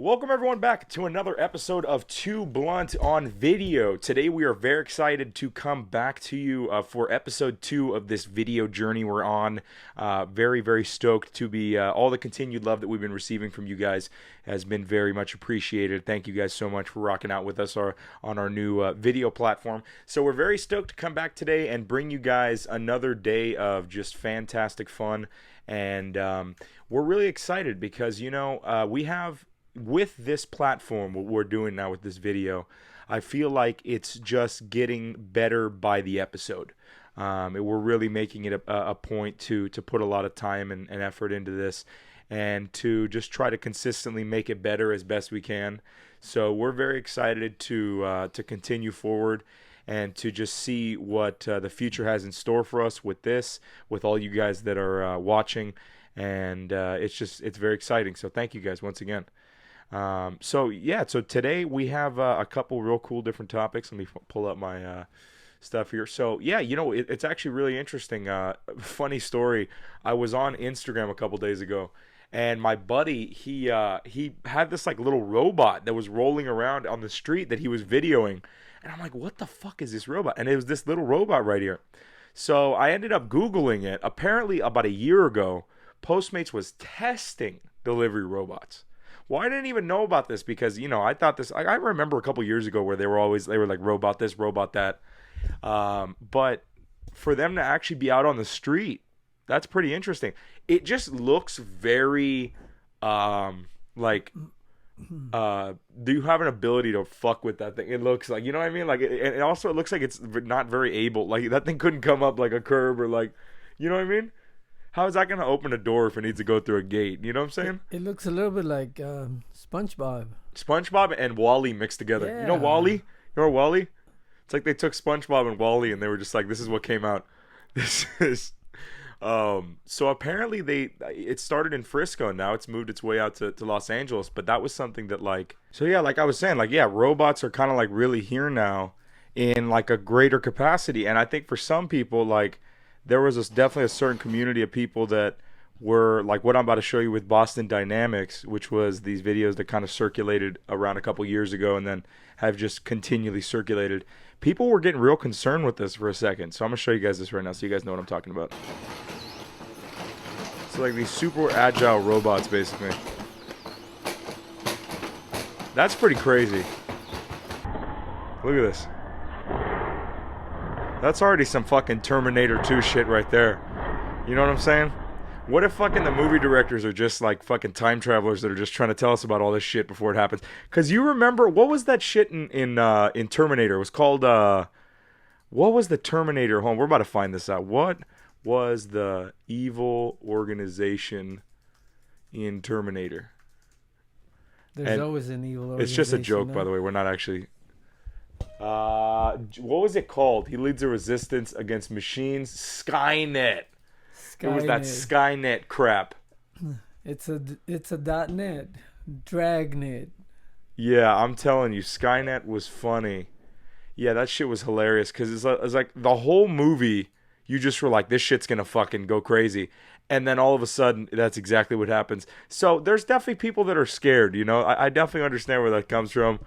Welcome everyone back to another episode of Too Blunt on Video. Today we are very excited to come back to you for episode 2 of this video journey we're on. Very stoked to be, all the continued love that we've been receiving from you guys has been very much appreciated. Thank you guys so much for rocking out with us on our new video platform. So we're very stoked to come back today and bring you guys another day of just fantastic fun. And we're really excited because, we have... with this platform, what we're doing now with this video, I feel like it's just getting better by the episode. We're really making it a point to put a lot of time and effort into this and to just try to consistently make it better as best we can. So we're very excited to continue forward and to just see what the future has in store for us with this, with all you guys that are watching. And it's very exciting. So thank you guys once again. So today we have a couple real cool different topics. Let me pull up my stuff here. So yeah, it's actually really interesting. Funny story. I was on Instagram a couple days ago, and my buddy he had this like little robot that was rolling around on the street that he was videoing, and I'm like, what the fuck is this robot? And it was this little robot right here. So I ended up Googling it. Apparently, about a year ago, Postmates was testing delivery robots. Well, I didn't even know about this because, I thought this, I remember a couple years ago where they were like robot this, robot that. But for them to actually be out on the street, that's pretty interesting. It just looks very, do you have an ability to fuck with that thing? It looks like, you know what I mean? Like, it also, it looks like it's not very able. Like, that thing couldn't come up like a curb or like, you know what I mean? How is that going to open a door if it needs to go through a gate? You know what I'm saying? It looks a little bit like SpongeBob. SpongeBob and Wall-E mixed together. Yeah. You know Wall-E? You know Wall-E? It's like they took SpongeBob and Wall-E and they were just like, this is what came out. This is... So apparently it started in Frisco and now it's moved its way out to Los Angeles. But that was something that like... So yeah, like I was saying, like, yeah, robots are kind of like really here now in like a greater capacity. And I think for some people, like... there was definitely a certain community of people that were like what I'm about to show you with Boston Dynamics, which was these videos that kind of circulated around a couple years ago and then have just continually circulated. People were getting real concerned with this for a second. So I'm going to show you guys this right now so you guys know what I'm talking about. So like these super agile robots, basically. That's pretty crazy. Look at this. That's already some fucking Terminator 2 shit right there. You know what I'm saying? What if fucking the movie directors are just like fucking time travelers that are just trying to tell us about all this shit before it happens? Because you remember, what was that shit in Terminator? It was called, what was the Terminator home? We're about to find this out. What was the evil organization in Terminator? There's always an evil organization. It's just a joke, by the way. We're not actually... what was it called? He leads a resistance against machines. Skynet. It was that Skynet crap. It's a .net. Dragnet. Yeah, I'm telling you, Skynet was funny. Yeah, that shit was hilarious because it's like the whole movie. You just were like, this shit's gonna fucking go crazy, and then all of a sudden, that's exactly what happens. So there's definitely people that are scared. I definitely understand where that comes from.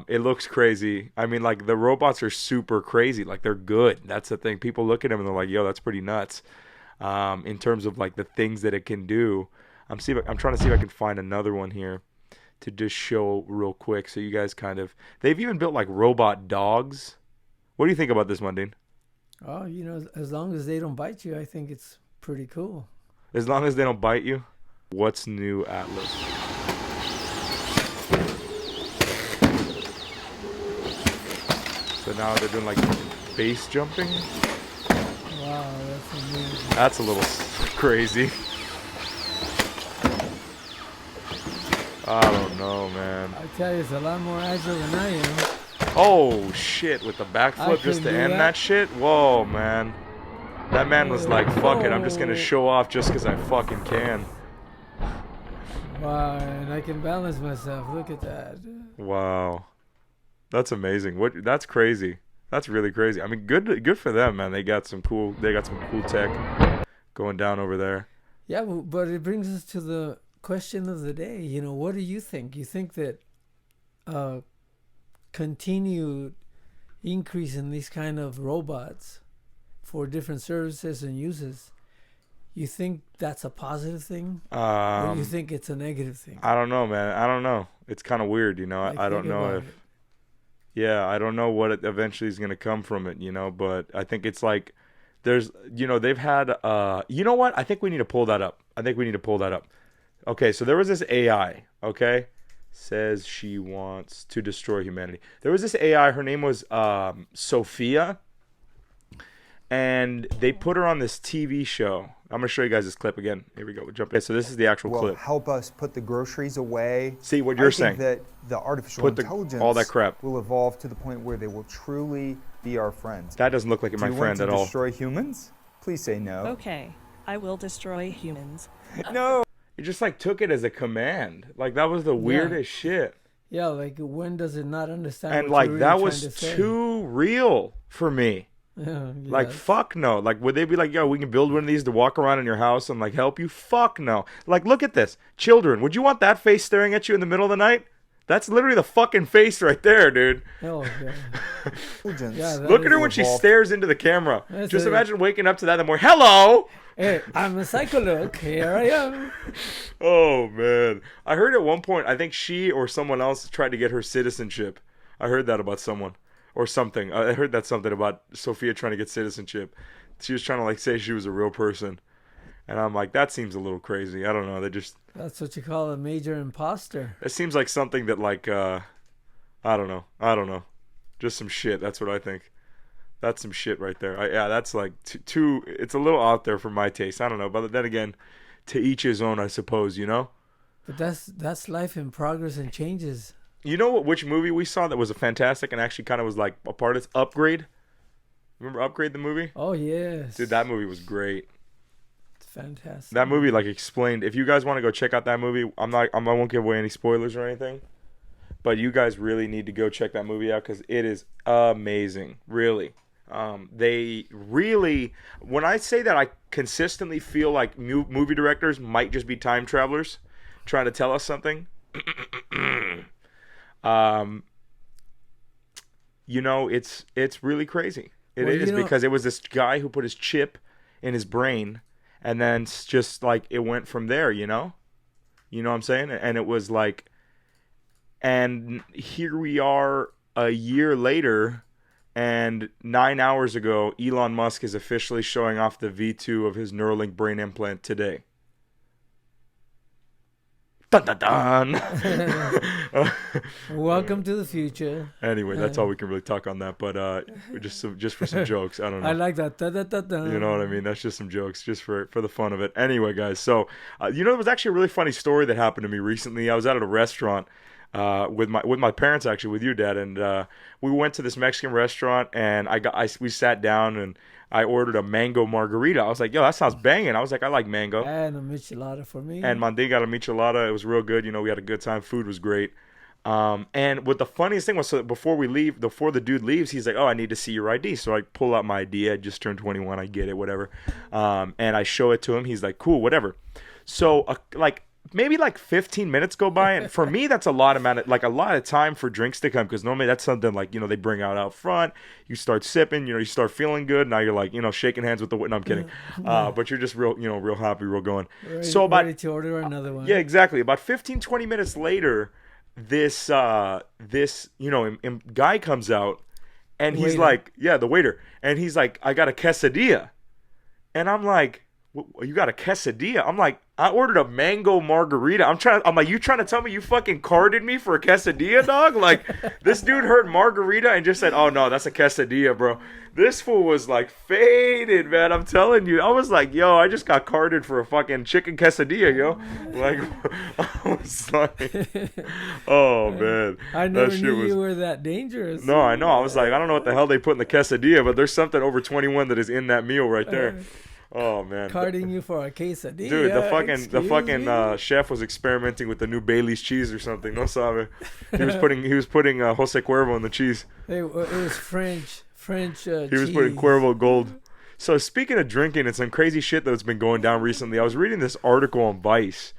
It looks crazy. I mean, like, the robots are super crazy. Like, they're good. That's the thing. People look at them and they're like, yo, that's pretty nuts. In terms of, like, the things that it can do. I'm trying to see if I can find another one here to just show real quick so you guys kind of... They've even built, like, robot dogs. What do you think about this, Mundine? Oh, as long as they don't bite you, I think it's pretty cool. As long as they don't bite you? What's new, Atlas? So now they're doing like base jumping. Wow, that's amazing. That's a little crazy. I don't know, man. I tell you, it's a lot more agile than I am. Oh shit! With the backflip just to end that shit. Whoa, man. That man was like, "Fuck it, I'm just gonna show off just because I fucking can." Wow, and I can balance myself. Look at that. Wow. That's amazing. That's crazy. That's really crazy. I mean, good for them, man. They got some cool tech going down over there. Yeah, but it brings us to the question of the day. You know, what do you think? You think that continued increase in these kind of robots for different services and uses, you think that's a positive thing, or you think it's a negative thing? I don't know, man. I don't know. It's kind of weird, you know. Like, I don't think know about if, it. yeah, I don't know what it eventually is going to come from it, you know. But I think it's like there's, you know, they've had, you know what? I think we need to pull that up. I think we need to pull that up. Okay, so there was this AI, okay? Says she wants to destroy humanity. There was this AI, her name was Sophia, and they put her on this TV show. I'm going to show you guys this clip again. Here we go. We'll jump in. So this is the actual will clip. help us put the groceries away. See what you're I saying. think that the artificial Put intelligence all that crap. will evolve to the point where they will truly be our friends. That doesn't look like my Do you friend want at to all. destroy humans? Please say no. Okay, I will destroy humans. No. He just like took it as a command. Like that was the weirdest shit. Yeah, like when does it not understand? And what like you're that really was trying to say? too real for me. Yeah, Like yes. fuck no. Like would they be like, yo, we can build one of these to walk around in your house and like help you? Fuck no. Like look at this. Children, would you want that face staring at you in the middle of the night? That's literally the fucking face right there, dude. Oh, yeah. Intelligence. Yeah, that Look at is her when she evolved. stares into the camera. That's Just it. imagine waking up to that in the morning. Hello. Hey, I'm a psychologue. Here I am. Oh man. I heard at one point, I think she or someone else tried to get her citizenship. I heard that about someone or something. I heard that something about Sophia trying to get citizenship. She was trying to like say she was a real person. And I'm like, that seems a little crazy. I don't know. That's what you call a major imposter. It seems like something that like, I don't know. Just some shit. That's what I think. That's some shit right there. Yeah, that's like too, it's a little out there for my taste. I don't know. But then again, to each his own, I suppose, you know? But that's life in progress and changes. You know which movie we saw that was a fantastic and actually kind of was like a part of this? Upgrade. Remember Upgrade, the movie? Oh, yes. Dude, that movie was great. It's fantastic. That movie like explained. If you guys want to go check out that movie, I won't give away any spoilers or anything. But you guys really need to go check that movie out because it is amazing. Really. They really, when I say that, I consistently feel like movie directors might just be time travelers trying to tell us something. You know, it's really crazy. It is because it was this guy who put his chip in his brain, and then just like it went from there. You know what I'm saying? And it was like, and here we are a year later. And 9 hours ago, Elon Musk is officially showing off the V2 of his Neuralink brain implant today. Dun dun dun. Welcome to the future. Anyway, that's all we can really talk on that. But just for some jokes, I don't know. I like that. Da-da-da-da. You know what I mean? That's just some jokes, just for the fun of it. Anyway, guys, so there was actually a really funny story that happened to me recently. I was out at a restaurant. With my parents, actually, with you, Dad, and we went to this Mexican restaurant, and we sat down, and I ordered a mango margarita. I was like, yo, that sounds banging. I was like, I like mango. And a michelada for me. And Manding got a michelada. It was real good. You know, we had a good time. Food was great. And what the funniest thing was, so before the dude leaves, he's like, oh, I need to see your ID. So I pull out my ID. I just turned 21. I get it, whatever. And I show it to him. He's like, cool, whatever. So maybe like 15 minutes go by, and for me that's a lot of time for drinks to come, because normally that's something like, you know, they bring out front, you start sipping, you know, you start feeling good, now you're like, you know, shaking hands with the no, I'm kidding. But you're just real, you know, real happy, real going. Ready to order another one. Yeah, exactly. About 15-20 minutes later, this you know, guy comes out, and he's like, yeah, the waiter, and he's like, I got a quesadilla. And I'm like, you got a quesadilla? I'm like, I ordered a mango margarita. I'm like, you trying to tell me you fucking carded me for a quesadilla, dog? Like, this dude heard margarita and just said, oh no, that's a quesadilla, bro. This fool was like faded, man. I'm telling you. I was like, yo, I just got carded for a fucking chicken quesadilla, yo. Like, I was like, oh man. I never knew you were that dangerous. No, I know. I was like, I don't know what the hell they put in the quesadilla, but there's something over 21 that is in that meal right there. Oh man, carding you for a quesadilla. Dude, the fucking chef was experimenting with the new Bailey's cheese or something. No sabe. He was putting Jose Cuervo in the cheese. It was French cheese. He was putting Cuervo Gold. So speaking of drinking and some crazy shit that's been going down recently, I was reading this article on Vice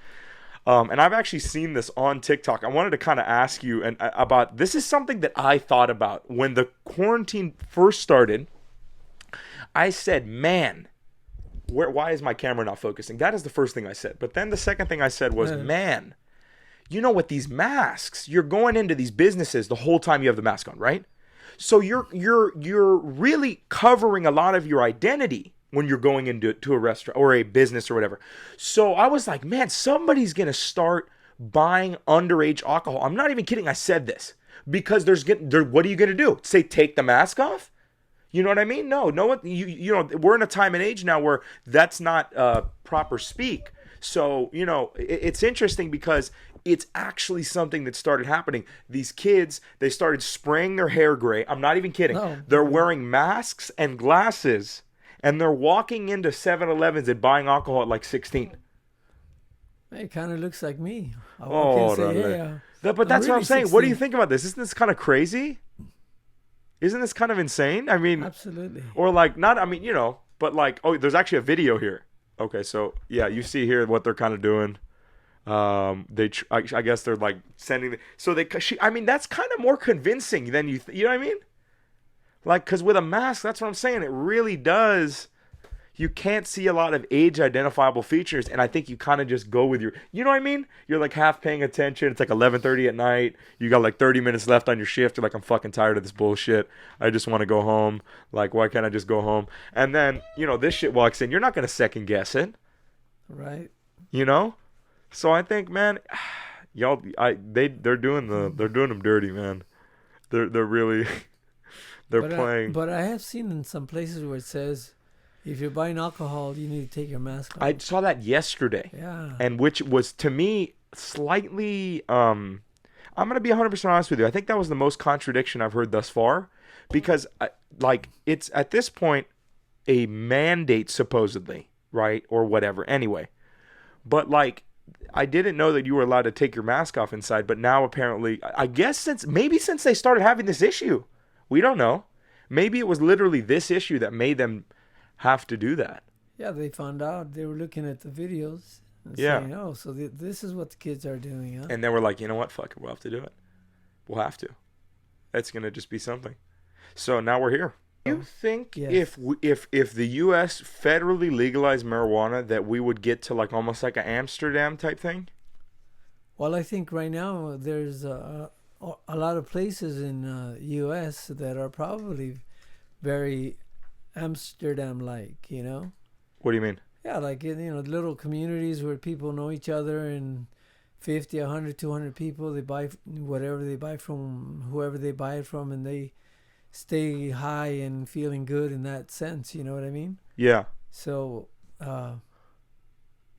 And I've actually seen this on TikTok. I wanted to kind of ask you about this. Is something that I thought about when the quarantine first started. I said, man, why is my camera not focusing? That is the first thing I said. But then the second thing I said was, man, you know, with these masks, you're going into these businesses the whole time you have the mask on, right? So you're really covering a lot of your identity when you're going into a restaurant or a business or whatever. So I was like, man, somebody's gonna start buying underage alcohol. I'm not even kidding. I said this because what are you gonna do? Say take the mask off? You know what I mean? No, you know, we're in a time and age now where that's not proper speak. So, you know, it's interesting because it's actually something that started happening. These kids, they started spraying their hair gray. I'm not even kidding. No. They're wearing masks and glasses, and they're walking into 7-Elevens and buying alcohol at like 16. It kind of looks like me. I Oh, can say, no, hey, no. But that's what really I'm saying. What do you 16. think about this? Isn't this kind of crazy? Isn't this kind of insane? I mean, Absolutely. or like not, I mean, you know, but like, oh, there's actually a video here. Okay, so yeah, you see here what they're kind of doing. I guess they're like sending. I mean, that's kind of more convincing than you know what I mean? Like, cause with a mask, that's what I'm saying. It really does. You can't see a lot of age identifiable features, and I think you kind of just go with you know what I mean? You're like half paying attention. It's like 11:30 at night. You got like 30 minutes left on your shift. You're like, I'm fucking tired of this bullshit. I just want to go home. Like, why can't I just go home? And then, you know, this shit walks in. You're not gonna second guess it, Right. you know? So I think, man, they're doing them dirty, man. They're really playing. But I have seen in some places where it says, if you're buying alcohol, you need to take your mask off. I saw that yesterday. Yeah. And which was, to me, slightly, I'm going to be 100% honest with you. I think that was the most contradiction I've heard thus far. Because, it's at this point a mandate, supposedly, right? Or whatever. Anyway. But, like, I didn't know that you were allowed to take your mask off inside. But now, apparently, I guess since they started having this issue. We don't know. Maybe it was literally this issue that made them have to do that. Yeah, they found out. They were looking at the videos and Yeah. saying, oh, so this is what the kids are doing, huh? And then we're like, you know what? Fuck it. We'll have to do it. We'll have to. It's going to just be something. So now we're here. Do you think Yes. if the U.S. federally legalized marijuana that we would get to like almost like an Amsterdam type thing? Well, I think right now there's a lot of places in U.S. that are probably very Amsterdam-like, you know? What do you mean? Yeah, like, you know, little communities where people know each other and 50, 100, 200 people, they buy whatever they buy from whoever they buy it from, and they stay high and feeling good in that sense, you know what I mean? Yeah. So,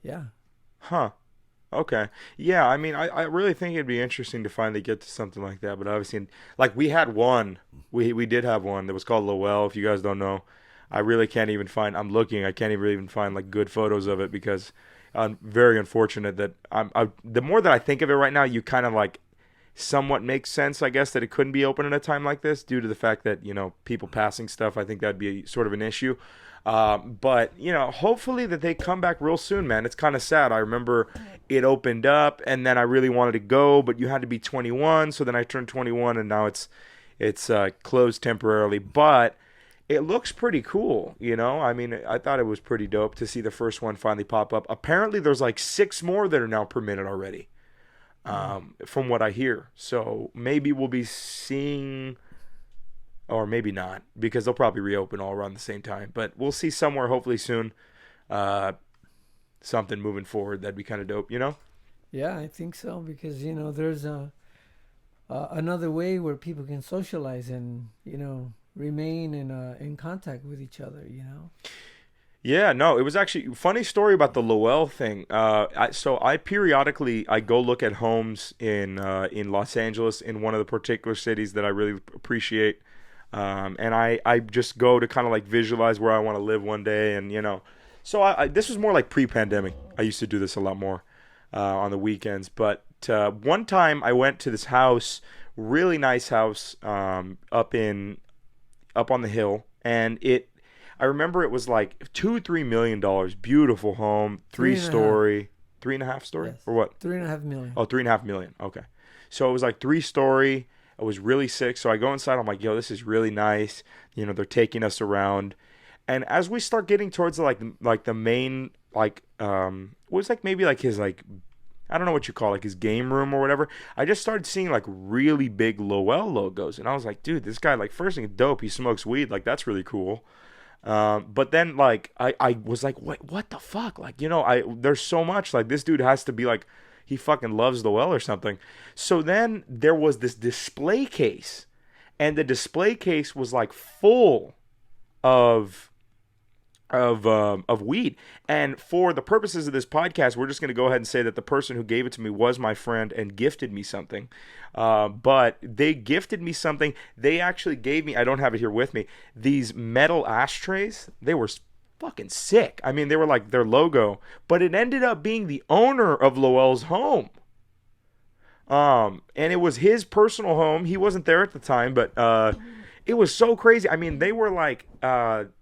yeah. Huh. Okay. Yeah, I mean, I really think it'd be interesting to finally get to something like that. But obviously, like we had one. We did have one that was called Lowell, if you guys don't know. I really can't even find, I'm looking, I can't even find like good photos of it because I'm very unfortunate that the more that I think of it right now, you kind of like somewhat makes sense, I guess, that it couldn't be open at a time like this due to the fact that, you know, people passing stuff. I think that'd be sort of an issue. But, you know, hopefully that they come back real soon, man. It's kind of sad. I remember it opened up and then I really wanted to go, but you had to be 21. So then I turned 21 and now it's closed temporarily. But it looks pretty cool, you know? I mean, I thought it was pretty dope to see the first one finally pop up. Apparently there's like 6 more that are now permitted already, from what I hear. So maybe we'll be seeing, or maybe not, because they'll probably reopen all around the same time. But we'll see somewhere hopefully soon, something moving forward. That'd be kind of dope, you know? Yeah, I think so, because, you know, there's another way where people can socialize and, you know, remain in contact with each other, you know? Yeah, no, it was actually funny story about the Lowell thing. So I periodically go look at homes in Los Angeles, in one of the particular cities that I really appreciate, and I just go to kind of like visualize where I want to live one day, and you know, so this was more like pre-pandemic. I used to do this a lot more on the weekends, but one time I went to this house, really nice house, up on the hill, and I remember it was like $2-3 million, beautiful home, 3-story. 3.5 story Yes. or what? 3.5 million. Oh, 3.5 million. Okay. So it was like 3-story. It was really sick. So I go inside. I'm like, yo, this is really nice. They're taking us around. And as we start getting towards like the main it was like maybe like his like I don't know what you call it, like his game room or whatever. I just started seeing like really big Lowell logos, and I was like, dude, this guy like first thing dope. He smokes weed, like that's really cool. But then like I was like, what the fuck? Like there's so much like this dude has to be like he fucking loves Lowell or something. So then there was this display case, and the display case was like full of of weed. And for the purposes of this podcast, we're just going to go ahead and say that the person who gave it to me was my friend and gifted me something. But they gifted me something. They actually gave me, I don't have it here with me, these metal ashtrays. They were fucking sick. I mean, they were like their logo, but it ended up being the owner of Lowell's home. And it was his personal home. He wasn't there at the time, but it was so crazy. I mean, they were like,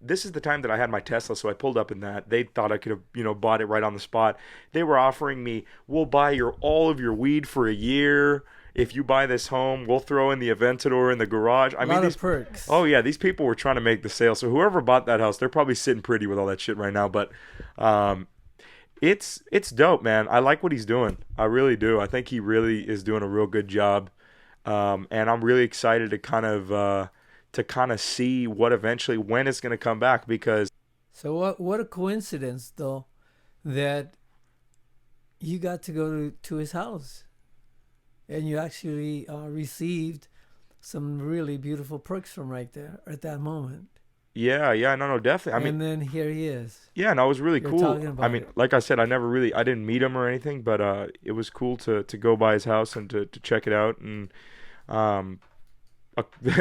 this is the time that I had my Tesla, so I pulled up in that. They thought I could have, bought it right on the spot. They were offering me, we'll buy all of your weed for a year. If you buy this home, we'll throw in the Aventador in the garage. I mean, of perks. Oh yeah, these people were trying to make the sale. So whoever bought that house, they're probably sitting pretty with all that shit right now. But it's dope, man. I like what he's doing. I really do. I think he really is doing a real good job. And I'm really excited to kind of see when it's going to come back, because So what a coincidence though that you got to go to his house and you actually received some really beautiful perks from right there at that moment. yeah, no, definitely. And then here he is. Yeah, and it was really You're cool. talking about I mean, it. like I said, I didn't meet him or anything, but it was cool to go by his house and to check it out, and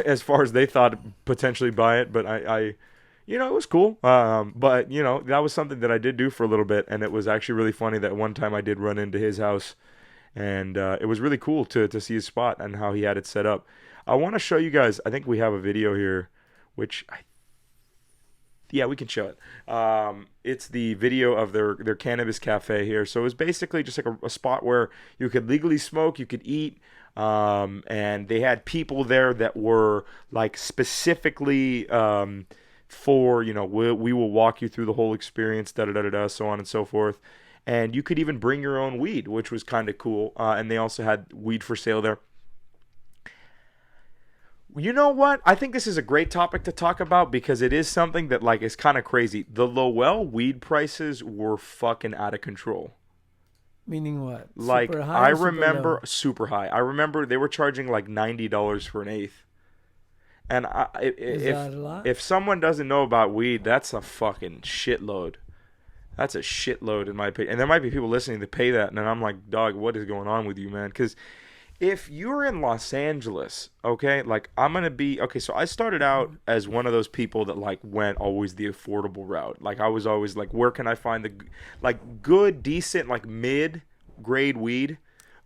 as far as they thought, potentially buy it, but I it was cool. But that was something that I did do for a little bit, and it was actually really funny that one time I did run into his house, and it was really cool to see his spot and how he had it set up. I want to show you guys. I think we have a video here, which yeah, we can show it. It's the video of their cannabis cafe here. So it was basically just like a spot where you could legally smoke, you could eat, and they had people there that were like specifically for, we will walk you through the whole experience, da da da da da, so on and so forth. And you could even bring your own weed, which was kind of cool. And they also had weed for sale there. You know what? I think this is a great topic to talk about because it is something that like is kind of crazy. The Lowell weed prices were fucking out of control. Meaning what? Like Super high I or super remember low? super high. I remember they were charging like $90 for an eighth. And Is that a lot? if someone doesn't know about weed, that's a fucking shitload. That's a shitload in my opinion. And there might be people listening that pay that, and I'm like, dog, what is going on with you, man? Because if you're in Los Angeles, okay, like so I started out as one of those people that like went always the affordable route. Like I was always like, where can I find the like good, decent, like mid-grade weed,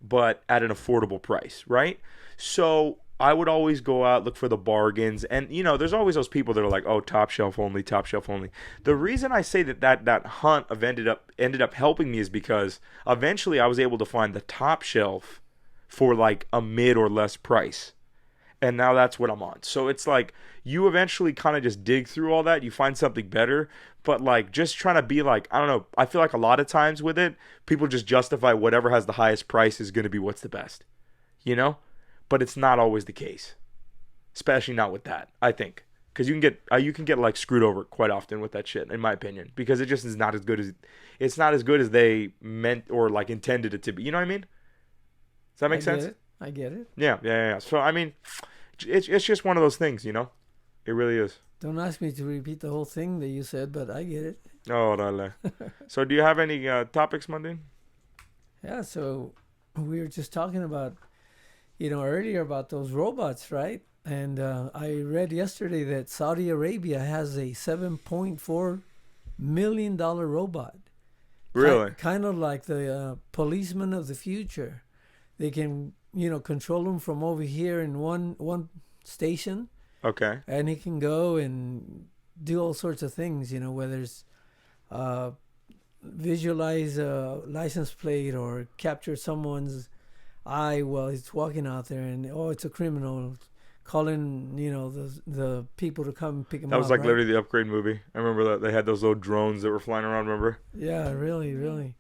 but at an affordable price, right? So I would always go out, look for the bargains, and there's always those people that are like, oh, top shelf only, top shelf only. The reason I say that hunt of ended up helping me is because eventually I was able to find the top shelf for like a mid or less price. And now that's what I'm on. So it's like you eventually kind of just dig through all that. You find something better. But like just trying to be like, I don't know. I feel like a lot of times with it, people just justify whatever has the highest price is going to be what's the best. But it's not always the case. Especially not with that, I think. Because you can get like screwed over quite often with that shit, in my opinion. Because it just is not as good as they meant or like intended it to be. You know what I mean? Does that make sense? I get it. Yeah. So, I mean, it's just one of those things, It really is. Don't ask me to repeat the whole thing that you said, but I get it. Oh, dale. So, do you have any topics, Mundine? Yeah, so we were just talking about, earlier about those robots, right? And I read yesterday that Saudi Arabia has a $7.4 million robot. Really? Kind of like the policeman of the future. They can, control him from over here in one station. Okay. And he can go and do all sorts of things, whether it's visualize a license plate or capture someone's eye while he's walking out there, and it's a criminal, calling the people to come pick him up. That was like right? literally the Upgrade movie. I remember that they had those little drones that were flying around. Remember? Yeah, really, really.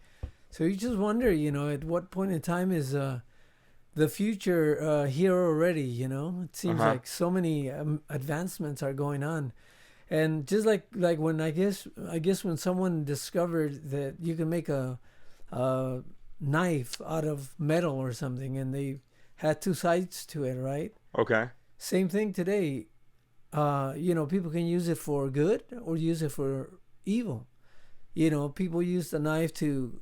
So you just wonder, at what point in time is the future here already? It seems like so many advancements are going on, and just like when I guess when someone discovered that you can make a knife out of metal or something, and they had two sides to it, right? Okay. Same thing today. People can use it for good or use it for evil. People use the knife to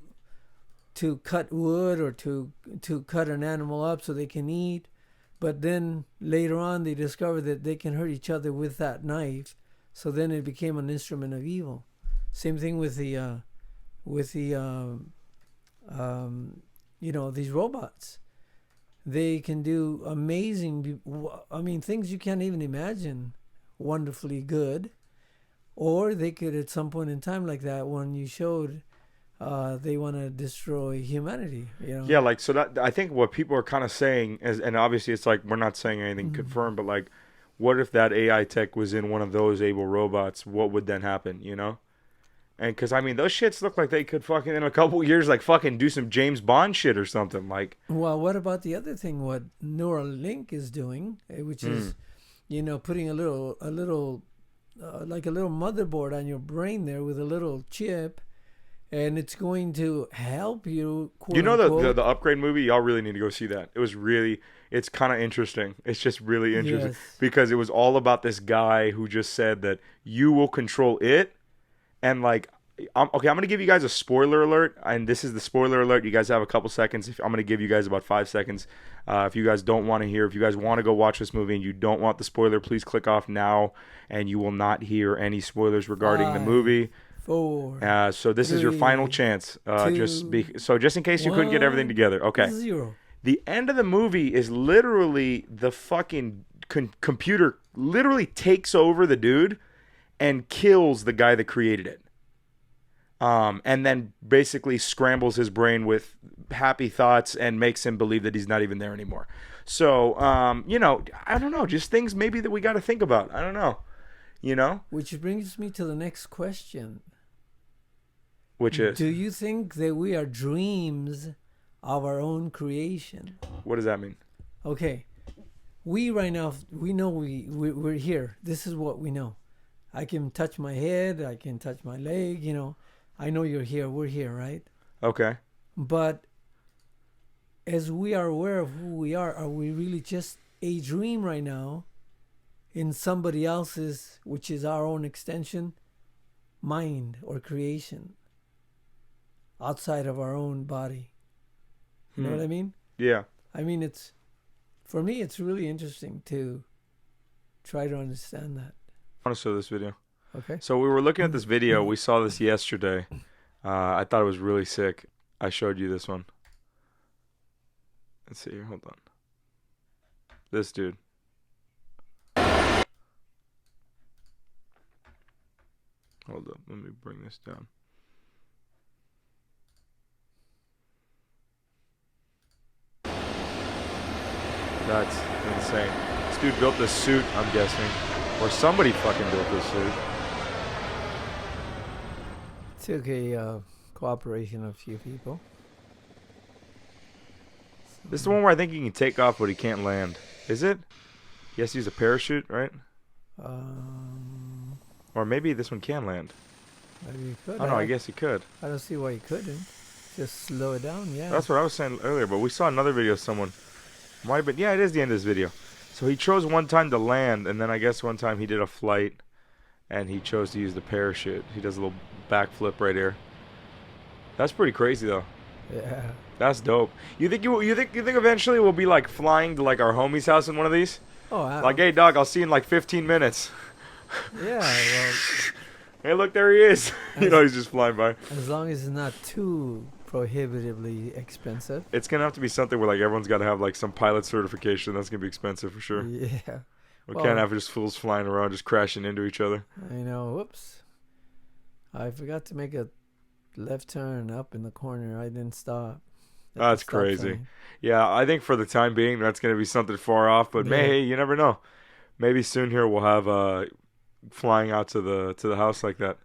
cut wood or to cut an animal up so they can eat, but then later on they discover that they can hurt each other with that knife, so then it became an instrument of evil. Same thing with the these robots. They can do amazing, things you can't even imagine, wonderfully good. Or they could, at some point in time like that, when you showed they want to destroy humanity. Yeah, like, so that I think what people are kind of saying is, and obviously it's like we're not saying anything confirmed, but like, what if that AI tech was in one of those able robots? What would then happen? And because those shits look like they could fucking in a couple years like fucking do some James Bond shit or something. Like, well, what about the other thing? What Neuralink is doing, which is, putting a little like a little motherboard on your brain there with a little chip, and it's going to help you. The Upgrade movie? Y'all really need to go see that. It's kind of interesting. It's just really interesting because it was all about this guy who just said that you will control it. And like, I'm going to give you guys a spoiler alert, and this is the spoiler alert. You guys have a couple seconds. I'm going to give you guys about 5 seconds. If you guys don't want to hear, if you guys want to go watch this movie and you don't want the spoiler, please click off now, and you will not hear any spoilers regarding the movie. 4. So this is your final chance. Just in case you couldn't get everything together. Okay. 0. The end of the movie is literally the fucking computer literally takes over the dude and kills the guy that created it. And then basically scrambles his brain with happy thoughts and makes him believe that he's not even there anymore. So, I don't know, just things maybe that we got to think about. I don't know, Which brings me to the next question. Which is? Do you think that we are dreams of our own creation? What does that mean? Okay. We right now, we know we're here. This is what we know. I can touch my head. I can touch my leg. I know you're here. We're here, right? Okay. But as we are aware of who we are we really just a dream right now in somebody else's, which is our own extension, mind or creation outside of our own body? You know what I mean? Yeah. For me, it's really interesting to try to understand that. I want to show this video. Okay. So we were looking at this video. We saw this yesterday. I thought it was really sick. I showed you this one. Let's see here. Hold on. This dude. Hold up. Let me bring this down. That's insane. This dude built this suit, I'm guessing. Or somebody fucking built this suit. Took a cooperation of a few people. This is the one where I think he can take off, but he can't land. Is it? He has to use a parachute, right? Or maybe this one can land. Maybe he could. Oh, no, I guess he could. I don't see why he couldn't. Just slow it down, yeah. That's what I was saying earlier, but we saw another video of someone. Might have been, yeah, it is the end of this video. So he chose one time to land, and then I guess one time he did a flight, and he chose to use the parachute. He does a little backflip right here. That's pretty crazy, though. Yeah. That's dope. You think eventually we'll be like flying to like our homie's house in one of these? Oh, wow. Like, hey, dog, I'll see you in like 15 minutes. Yeah, well. Hey, look, there he is. He's just flying by. As long as it's not too prohibitively expensive. It's gonna have to be something where like everyone's got to have like some pilot certification. That's gonna be expensive for sure. Yeah. We can't have just fools flying around just crashing into each other. Whoops. I forgot to make a left turn up in the corner. I didn't stop. At the That's stop crazy. sign. Yeah, I think for the time being, that's going to be something far off. But Yeah. hey, you never know. Maybe soon here we'll have flying out to the house like that.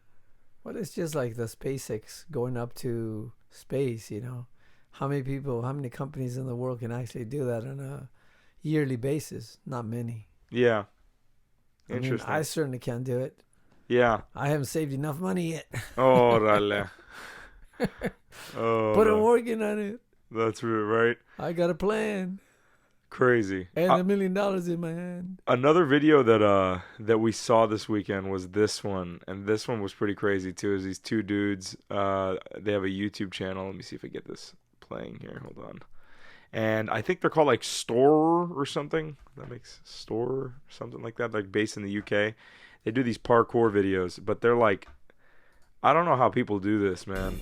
Well, it's just like the SpaceX going up to space, you know. How many people, how many companies in the world can actually do that on a yearly basis? Not many. Yeah. I mean, Interesting. I certainly can't do it. Yeah. I haven't saved enough money yet. Órale. But I'm working on it. That's right. I got a plan. Crazy. And $1 million in my hand. Another video that we saw this weekend was this one, and this one was pretty crazy too. Is these two dudes? They have a YouTube channel. Let me see if I get this playing here. Hold on. And I think they're called like Store or something. That makes Store something like that. Like based in the UK. They do these parkour videos, but they're like, I don't know how people do this, man.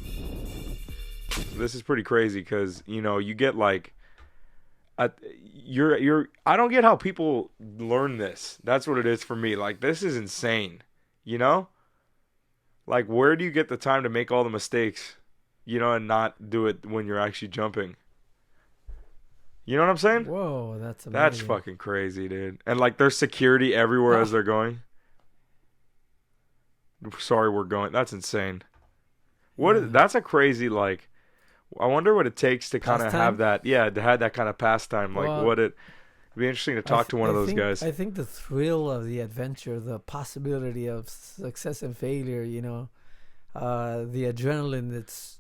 This is pretty crazy because you get like. I don't get how people learn this. That's what it is for me. Like, this is insane. Like, where do you get the time to make all the mistakes, and not do it when you're actually jumping? You know what I'm saying? Whoa, that's amazing. That's fucking crazy, dude. And like, there's security everywhere as they're going. Sorry, we're going. That's insane. That's a crazy, like, I wonder what it takes to kind of have that, to have that kind of pastime. Like, it'd be interesting to talk to one of those guys. I think the thrill of the adventure, the possibility of success and failure, the adrenaline that's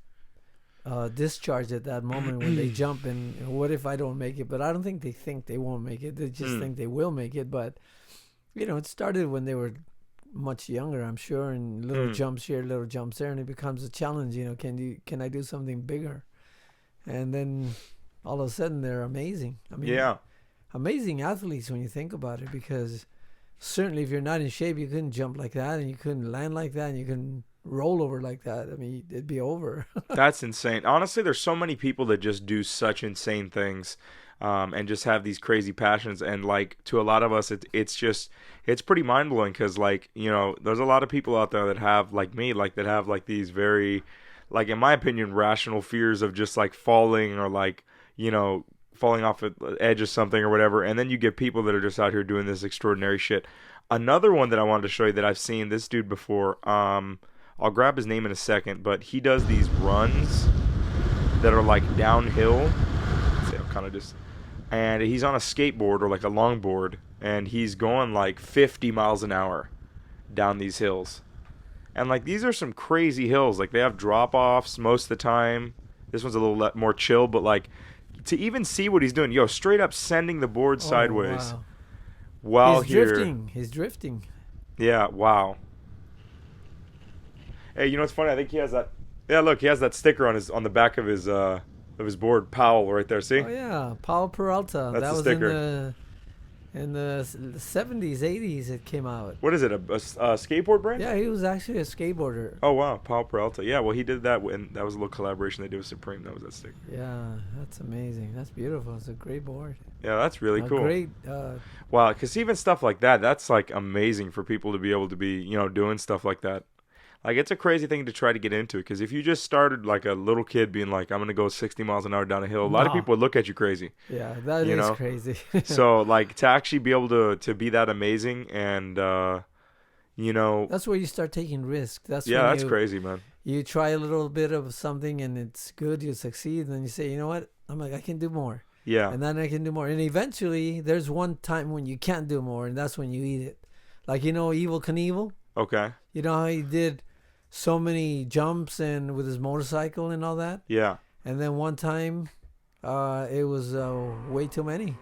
discharged at that moment when they jump, and what if I don't make it? But I don't think they won't make it. They just think they will make it. But, it started when they were much younger, I'm sure, and little jumps here, little jumps there, and it becomes a challenge. Can I do something bigger? And then all of a sudden they're amazing. I mean, amazing athletes when you think about it, because certainly if you're not in shape, you couldn't jump like that, and you couldn't land like that, and you couldn't roll over like that. I mean, it'd be over. That's insane. Honestly, there's so many people that just do such insane things. And just have these crazy passions, and like to a lot of us, it's pretty mind blowing because like there's a lot of people out there that have like me, like that have like these very, like in my opinion, rational fears of just like falling or like falling off the edge of something or whatever, and then you get people that are just out here doing this extraordinary shit. Another one that I wanted to show you that I've seen this dude before. I'll grab his name in a second, but he does these runs that are like downhill. Let's see, I'm kind of just. And he's on a skateboard or like a longboard, and he's going like 50 miles an hour down these hills. And like these are some crazy hills. Like they have drop-offs most of the time. This one's a little more chill, but like to even see what he's doing, straight up sending the board sideways. Wow. While He's drifting. Yeah, wow. Hey, you know what's funny? I think he has that. Yeah, look, he has that sticker on the back of his board, Powell, right there. See? Oh yeah, Powell Peralta. That's that the was sticker. in the 70s, 80s. It came out. What is it? A skateboard brand? Yeah, he was actually a skateboarder. Oh wow, Powell Peralta. Yeah, well he did that when that was a little collaboration they did with Supreme. That was that sticker. Yeah, that's amazing. That's beautiful. It's a great board. Yeah, that's really cool. Great. Wow, because even stuff like that, that's like amazing for people to be able to be doing stuff like that. Like, it's a crazy thing to try to get into, because if you just started like a little kid being like, I'm going to go 60 miles an hour down a hill, a lot of people would look at you crazy. Yeah, that is crazy. So, like, to actually be able to be that amazing and, That's where you start taking risks. That's crazy, man. You try a little bit of something and it's good, you succeed, and then you say, you know what? I'm like, I can do more. Yeah. And then I can do more. And eventually, there's one time when you can't do more, and that's when you eat it. Like, Evel Knievel? Okay. You know how he did so many jumps and with his motorcycle and all that? Yeah. And then one time, it was way too many.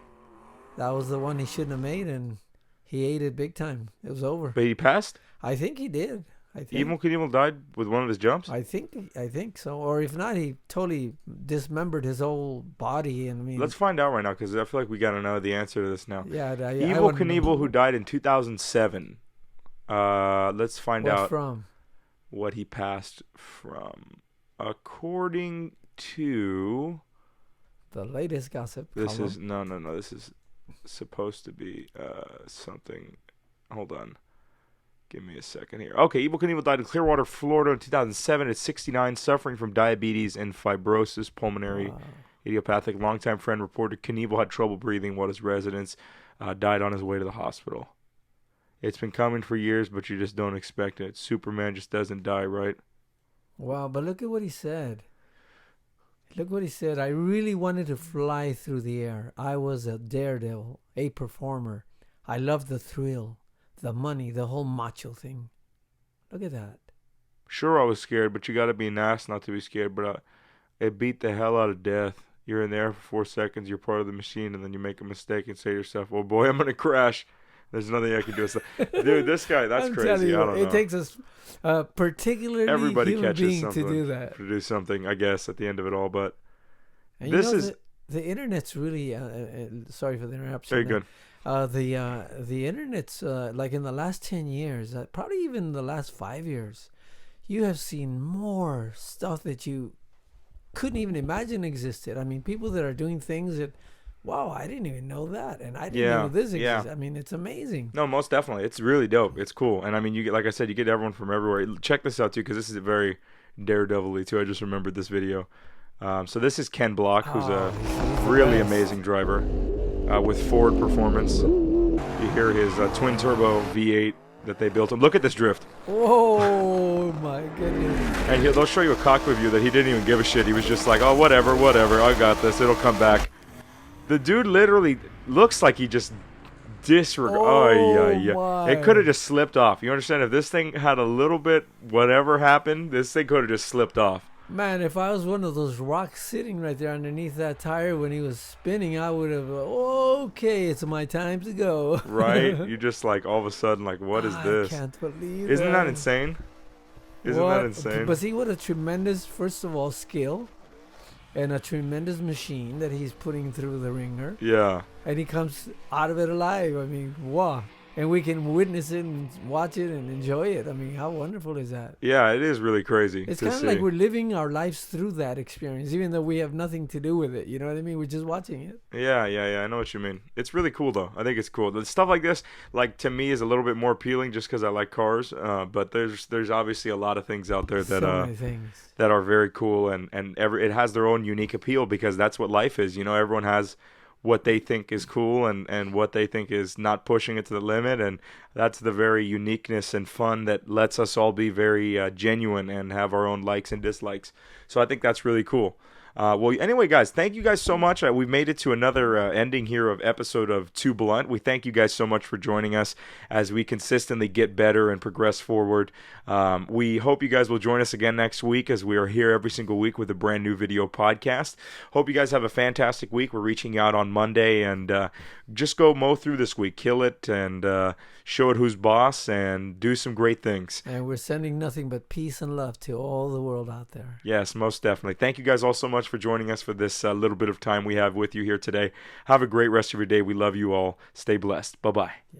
That was the one he shouldn't have made, and he ate it big time. It was over. But he passed? I think he did. Evel Knievel died with one of his jumps? I think so. Or if not, he totally dismembered his whole body. And I mean, let's find out right now, because I feel like we got to know the answer to this now. Yeah. Evel Knievel, who died in 2007. Let's find out. What from? What he passed from. According to the latest gossip. This column. Is no. This is supposed to be something. Hold on. Give me a second here. Okay, Evel Knievel died in Clearwater, Florida in 2007 at 69, suffering from diabetes and fibrosis, pulmonary idiopathic. Longtime friend reported Knievel had trouble breathing while his residents died on his way to the hospital. It's been coming for years, but you just don't expect it. Superman just doesn't die, right? Wow, but look at what he said. Look what he said. I really wanted to fly through the air. I was a daredevil, a performer. I loved the thrill, the money, the whole macho thing. Look at that. Sure, I was scared, but you got to be an ass not to be scared. But it beat the hell out of death. You're in there for 4 seconds, you're part of the machine, and then you make a mistake and say to yourself, well, boy, I'm going to crash. There's nothing I can do. Dude, this guy, that's crazy. I don't know. It takes us particularly everybody human catches being something to do that. To do something, I guess, at the end of it all. But and this is... The internet's really... sorry for the interruption. Very good. The internet's, like in the last 10 years, probably even the last 5 years, you have seen more stuff that you couldn't even imagine existed. I mean, people that are doing things that, wow, I didn't even know that, and I didn't know this existed. I mean, it's amazing. No, most definitely. It's really dope. It's cool. And I mean, you get, like I said, you get everyone from everywhere. Check this out, too, because this is very daredevil-y, too. I just remembered this video. So this is Ken Block, who's a really amazing driver with Ford performance. You hear his twin-turbo V8 that they built him. Look at this drift. Oh, my goodness. And they'll show you a cockpit view that he didn't even give a shit. He was just like, oh, whatever, I got this. It'll come back. The dude literally looks like he just disregarded. Oh, yeah. It could have just slipped off. You understand? If this thing had a little bit, whatever happened, this thing could have just slipped off. Man, if I was one of those rocks sitting right there underneath that tire when he was spinning, I would have, okay, it's my time to go. Right? You just like all of a sudden, like, what is this? I can't believe Isn't that insane? Isn't that insane? But see what a tremendous, first of all, skill and a tremendous machine that he's putting through the ringer. Yeah. And he comes out of it alive. I mean, wow. And we can witness it and watch it and enjoy it. I mean, how wonderful is that? Yeah, it is really crazy. It's kind of like we're living our lives through that experience, even though we have nothing to do with it. You know what I mean? We're just watching it. Yeah. I know what you mean. It's really cool, though. I think it's cool. The stuff like this, like, to me, is a little bit more appealing just because I like cars. But there's obviously a lot of things out there that so many things that are very cool, and it has their own unique appeal because that's what life is. You know, everyone has what they think is cool and what they think is not pushing it to the limit, and that's the very uniqueness and fun that lets us all be very genuine and have our own likes and dislikes. So I think that's really cool. Well, anyway, guys, thank you guys so much. We've made it to another ending here of episode of 2 Blunt. We thank you guys so much for joining us as we consistently get better and progress forward. We hope you guys will join us again next week as we are here every single week with a brand new video podcast. Hope you guys have a fantastic week. We're reaching out on Monday, and just go mow through this week. Kill it and show it who's boss and do some great things. And we're sending nothing but peace and love to all the world out there. Yes, most definitely. Thank you guys all so much for joining us for this little bit of time we have with you here today. Have a great rest of your day. We love you all. Stay blessed. Bye-bye.